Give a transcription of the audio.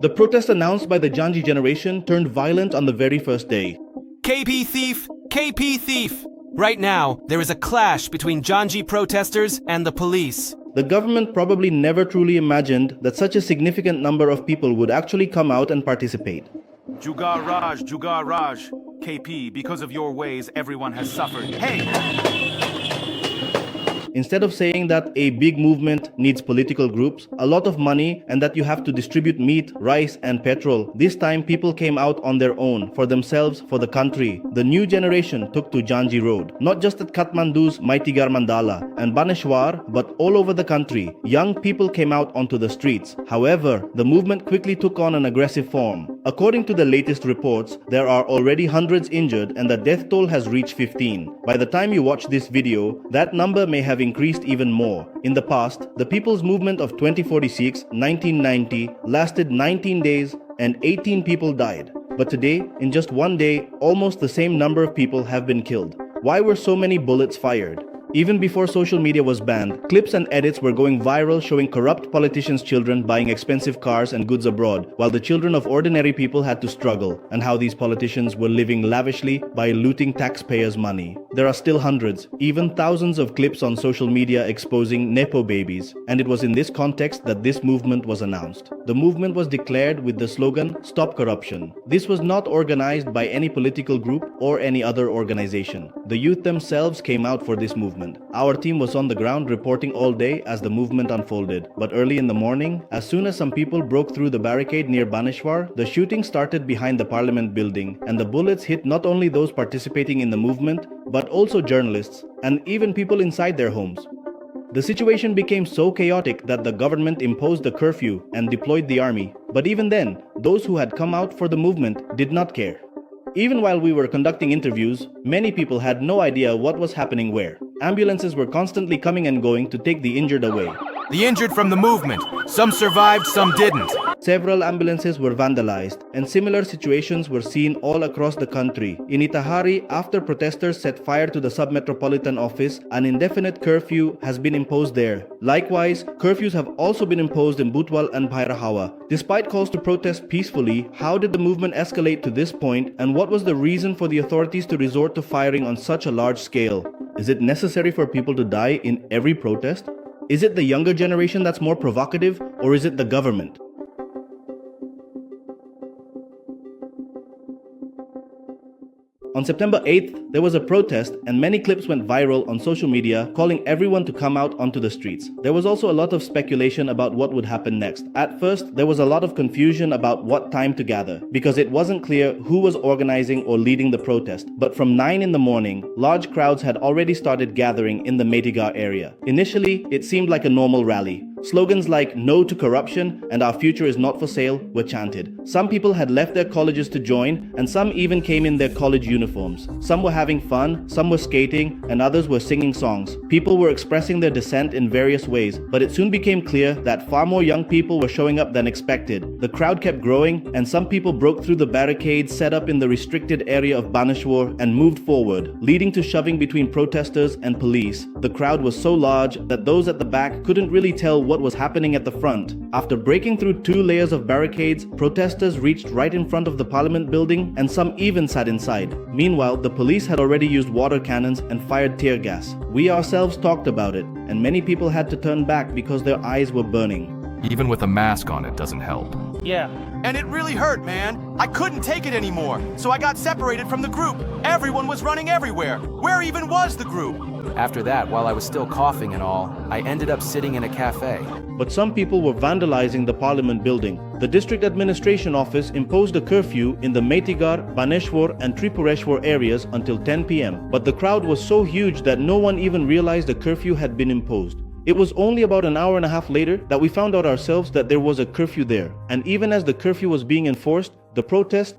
The protest announced by the Janji generation turned violent on the very first day. KP thief! KP thief! Right now, there is a clash between Janji protesters and the police. The government probably never truly imagined that such a significant number of people would actually come out and participate. Jugar Raj. KP, because of your ways, everyone has suffered. Hey! Instead of saying that a big movement needs political groups, a lot of money, and that you have to distribute meat, rice, and petrol, this time people came out on their own, for themselves, for the country. The new generation took to Janji Road, not just at Kathmandu's Maitigar Mandala and Baneshwar, but all over the country. Young people came out onto the streets. However, the movement quickly took on an aggressive form. According to the latest reports, there are already hundreds injured and the death toll has reached 15. By the time you watch this video, that number may have increased even more. In the past, the People's Movement of 2046, 1990 lasted 19 days and 18 people died. But today, in just one day, almost the same number of people have been killed. Why were so many bullets fired? Even before social media was banned, clips and edits were going viral showing corrupt politicians' children buying expensive cars and goods abroad, while the children of ordinary people had to struggle, and how these politicians were living lavishly by looting taxpayers' money. There are still hundreds, even thousands of clips on social media exposing Nepo babies, and it was in this context that this movement was announced. The movement was declared with the slogan, "Stop Corruption." This was not organized by any political group or any other organization. The youth themselves came out for this movement. Our team was on the ground reporting all day as the movement unfolded. But early in the morning, as soon as some people broke through the barricade near Baneshwar, the shooting started behind the parliament building, and the bullets hit not only those participating in the movement, but also journalists and even people inside their homes. The situation became so chaotic that the government imposed a curfew and deployed the army. But even then, those who had come out for the movement did not care. Even while we were conducting interviews, many people had no idea what was happening where. Ambulances were constantly coming and going to take the injured away. The injured from the movement. Some survived, some didn't. Several ambulances were vandalized, and similar situations were seen all across the country. In Itahari, after protesters set fire to the sub-metropolitan office, an indefinite curfew has been imposed there. Likewise, curfews have also been imposed in Butwal and Bhairahawa. Despite calls to protest peacefully, how did the movement escalate to this point, and what was the reason for the authorities to resort to firing on such a large scale? Is it necessary for people to die in every protest? Is it the younger generation that's more provocative, or is it the government? On September 8th, there was a protest and many clips went viral on social media calling everyone to come out onto the streets. There was also a lot of speculation about what would happen next. At first, there was a lot of confusion about what time to gather because it wasn't clear who was organizing or leading the protest. But from 9 in the morning, large crowds had already started gathering in the Metigar area. Initially, it seemed like a normal rally. Slogans like "No to corruption" and "Our future is not for sale" were chanted. Some people had left their colleges to join, and some even came in their college uniforms. Some were having fun, some were skating, and others were singing songs. People were expressing their dissent in various ways, but it soon became clear that far more young people were showing up than expected. The crowd kept growing, and some people broke through the barricades set up in the restricted area of Baneshwar and moved forward, leading to shoving between protesters and police. The crowd was so large that those at the back couldn't really tell what was happening at the front. After breaking through 2 layers of barricades, protesters reached right in front of the parliament building, and some even sat inside. Meanwhile, the police had already used water cannons and fired tear gas. We ourselves talked about it, and many people had to turn back because their eyes were burning. Even with a mask on, it doesn't help. Yeah. And it really hurt, man. I couldn't take it anymore, so I got separated from the group. Everyone was running everywhere. Where even was the group? After that, while I was still coughing and all, I ended up sitting in a cafe. But some people were vandalizing the parliament building. The district administration office imposed a curfew in the Metigar, Baneshwar and Tripureshwar areas until 10 p.m. But the crowd was so huge that no one even realized the curfew had been imposed. It was only about an hour and a half later that we found out ourselves that there was a curfew there. And even as the curfew was being enforced, the protest